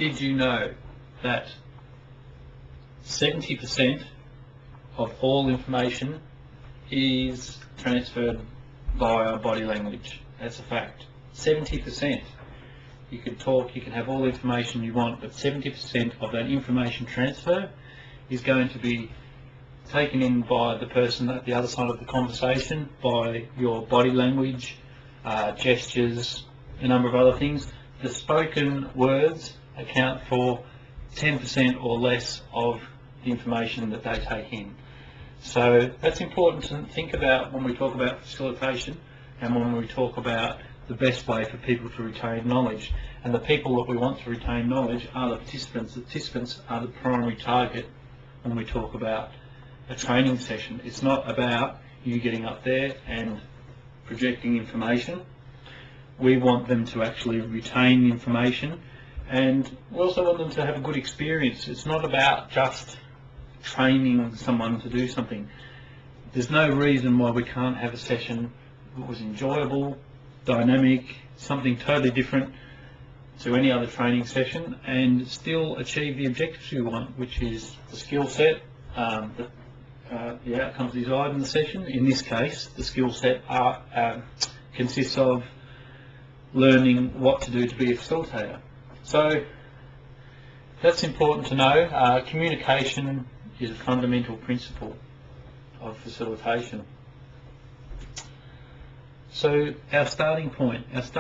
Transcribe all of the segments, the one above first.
Did you know that 70% of all information is transferred via body language? That's a fact. 70%. You can talk, you can have all the information you want, but 70% of that information transfer is going to be taken in by the person at the other side of the conversation, by your body language, gestures, a number of other things. The spoken words account for 10% or less of the information that they take in. So that's important to think about when we talk about facilitation and when we talk about the best way for people to retain knowledge. And the people that we want to retain knowledge are the participants. The participants are the primary target when we talk about a training session. It's not about you getting up there and projecting information. We want them to actually retain information, and we also want them to have a good experience. It's not about just training someone to do something. There's no reason why we can't have a session that was enjoyable, dynamic, something totally different to any other training session, and still achieve the objectives we want, which is the skill set, the outcomes desired in the session. In this case, the skill set consists of learning what to do to be a facilitator. So that's important to know. Communication is a fundamental principle of facilitation. So our starting point is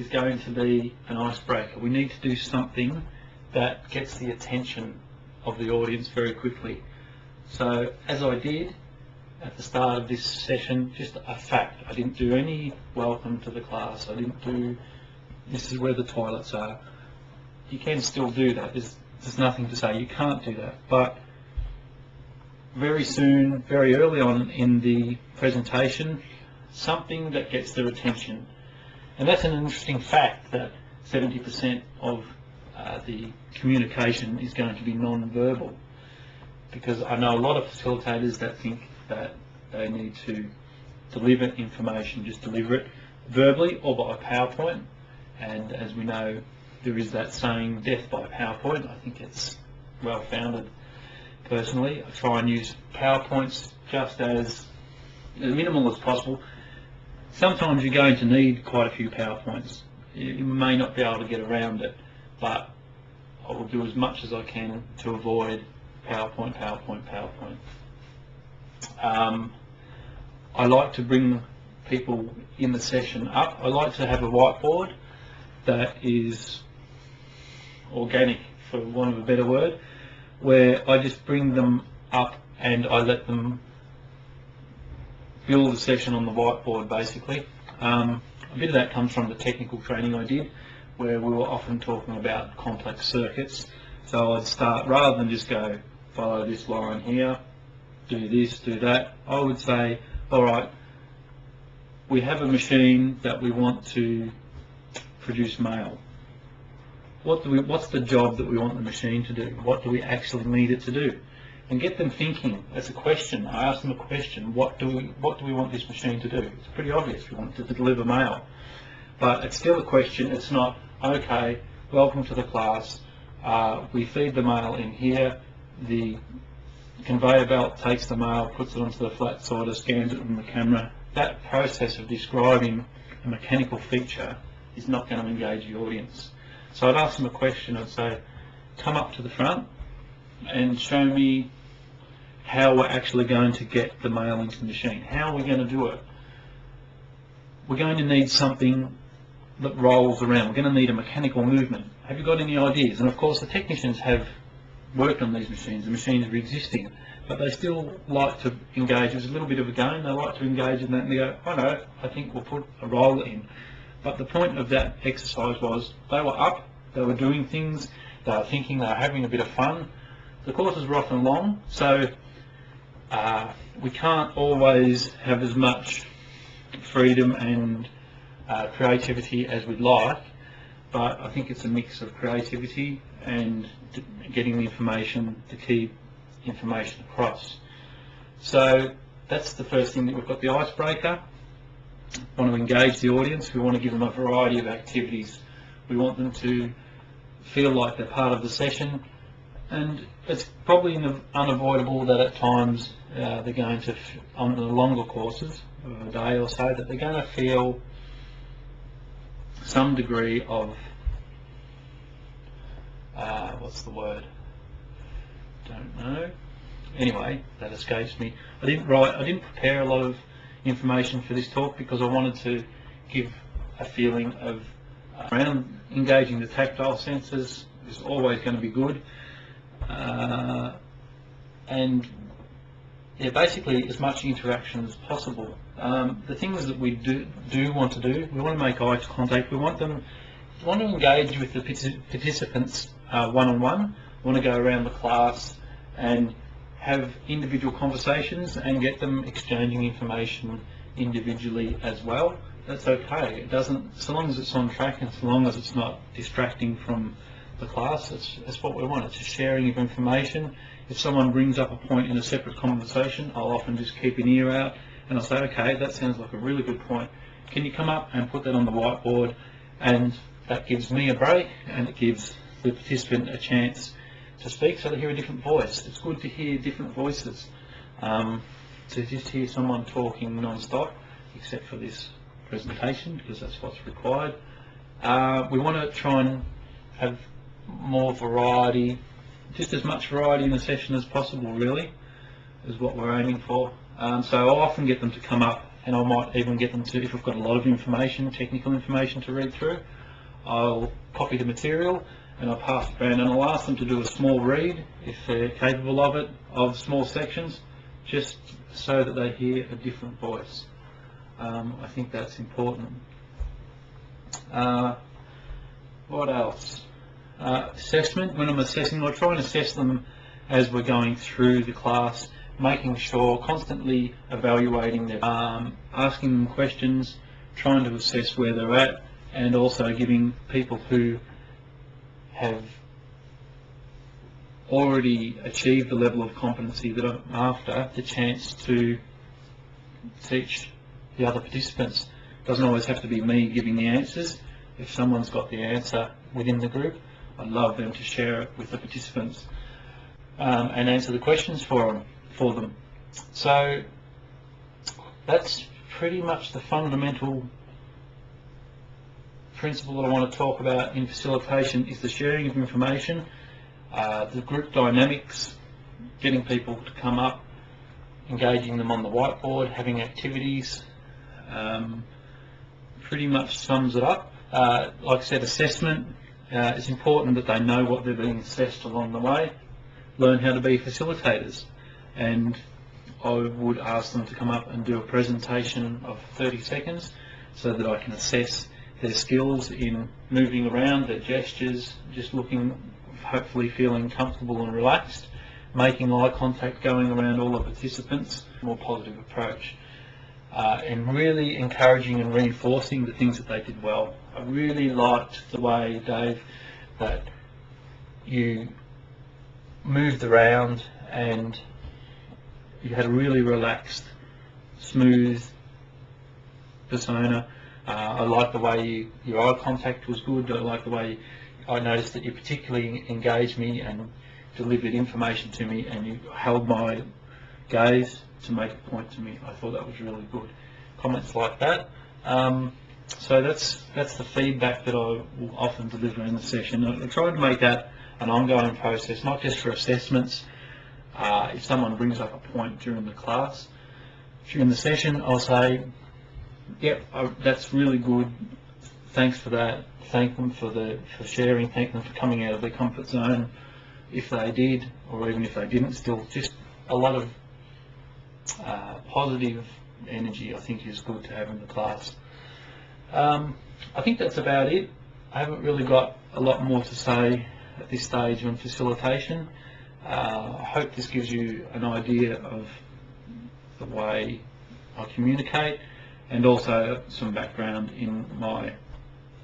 going to be an icebreaker. We need to do something that gets the attention of the audience very quickly. So as I did at the start of this session, just a fact. I didn't do any welcome to the class. I didn't do this is where the toilets are. You can still do that. There's nothing to say you can't do that. But very soon, very early on in the presentation, something that gets their attention. And that's an interesting fact, that 70% of the communication is going to be non-verbal. Because I know a lot of facilitators that think that they need to deliver information, just deliver it verbally or by PowerPoint. And as we know, there is that saying, death by PowerPoint. I think it's well founded. Personally, I try and use PowerPoints just as minimal as possible. Sometimes you're going to need quite a few PowerPoints. You may not be able to get around it, but I will do as much as I can to avoid PowerPoint. I like to bring people in the session up. I like to have a whiteboard that is organic, for want of a better word, where I just bring them up and I let them build a session on the whiteboard, basically. A bit of that comes from the technical training I did, where we were often talking about complex circuits. So I'd start, rather than just go, follow this line here, do this, do that, I would say, alright, we have a machine that we want to produce mail. What's the job that we want the machine to do? What do we actually need it to do? And get them thinking. That's a question. I ask them a question. What do we want this machine to do? It's pretty obvious. We want it to deliver mail. But it's still a question. It's not, okay, welcome to the class. We feed the mail in here. The conveyor belt takes the mail, puts it onto the flat sorter, scans it on the camera. That process of describing a mechanical feature is not going to engage the audience. So I'd ask them a question. I'd say, come up to the front and show me how we're actually going to get the mail into the machine. How are we going to do it? We're going to need something that rolls around. We're going to need a mechanical movement. Have you got any ideas? And of course the technicians have worked on these machines. The machines are existing, but they still like to engage. There's a little bit of a game. They like to engage in that and they go, I know, I think we'll put a roll in. But the point of that exercise was they were up, they were doing things, they were thinking, they were having a bit of fun. The courses were often long, so we can't always have as much freedom and creativity as we'd like, but I think it's a mix of creativity and getting the information, the key information across. So that's the first thing. That we've got the icebreaker. We want to engage the audience. We want to give them a variety of activities. We want them to feel like they're part of the session, and it's probably unavoidable that at times they're going to, on the longer courses, of a day or so, that they're going to feel some degree of, what's the word? Don't know. Anyway, that escapes me. I didn't prepare a lot of information for this talk because I wanted to give a feeling of around engaging the tactile senses is always going to be good, and yeah, basically as much interaction as possible. The things that we do want to do, we want to make eye contact. We want to engage with the participants one-on-one. We want to go around the class and have individual conversations and get them exchanging information individually as well. That's okay. It doesn't, so long as it's on track and so long as it's not distracting from the class, that's what we want. It's a sharing of information. If someone brings up a point in a separate conversation, I'll often just keep an ear out and I'll say, okay, that sounds like a really good point. Can you come up and put that on the whiteboard? And that gives me a break and it gives the participant a chance to speak so they hear a different voice. It's good to hear different voices. To just hear someone talking non-stop, except for this presentation, because that's what's required. We want to try and have more variety, just as much variety in the session as possible, really, is what we're aiming for. So I'll often get them to come up, and I might even get them to, if we've got a lot of information, technical information to read through, I'll copy the material and I'll pass it around, and I'll ask them to do a small read, if they're capable of it, of small sections, just so that they hear a different voice. I think that's important. What else? Assessment. When I'm assessing, I try and assess them as we're going through the class, making sure, constantly evaluating them, asking them questions, trying to assess where they're at, and also giving people who have already achieved the level of competency that I'm after the chance to teach the other participants. It doesn't always have to be me giving the answers. If someone's got the answer within the group, I'd love them to share it with the participants and answer the questions for them. So that's pretty much the fundamental principle that I want to talk about in facilitation, is the sharing of information, the group dynamics, getting people to come up, engaging them on the whiteboard, having activities, pretty much sums it up. Like I said, assessment, it's important that they know what they're being assessed along the way, learn how to be facilitators, and I would ask them to come up and do a presentation of 30 seconds so that I can assess their skills in moving around, their gestures, just looking, hopefully feeling comfortable and relaxed, making eye contact, going around all the participants, more positive approach, and really encouraging and reinforcing the things that they did well. I really liked the way, Dave, that you moved around and you had a really relaxed, smooth persona. I like the way your eye contact was good. I like the way I noticed that you particularly engaged me and delivered information to me, and you held my gaze to make a point to me. I thought that was really good. Comments like that. So that's the feedback that I will often deliver in the session. I try to make that an ongoing process, not just for assessments. If someone brings up a point during the class, during the session, I'll say, yep, that's really good, thanks for that, thank them for sharing, thank them for coming out of their comfort zone, if they did, or even if they didn't, still just a lot of positive energy I think is good to have in the class. I think that's about it. I haven't really got a lot more to say at this stage on facilitation. I hope this gives you an idea of the way I communicate, and also some background in my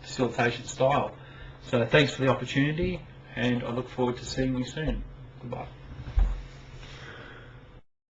facilitation style. So thanks for the opportunity, and I look forward to seeing you soon. Goodbye.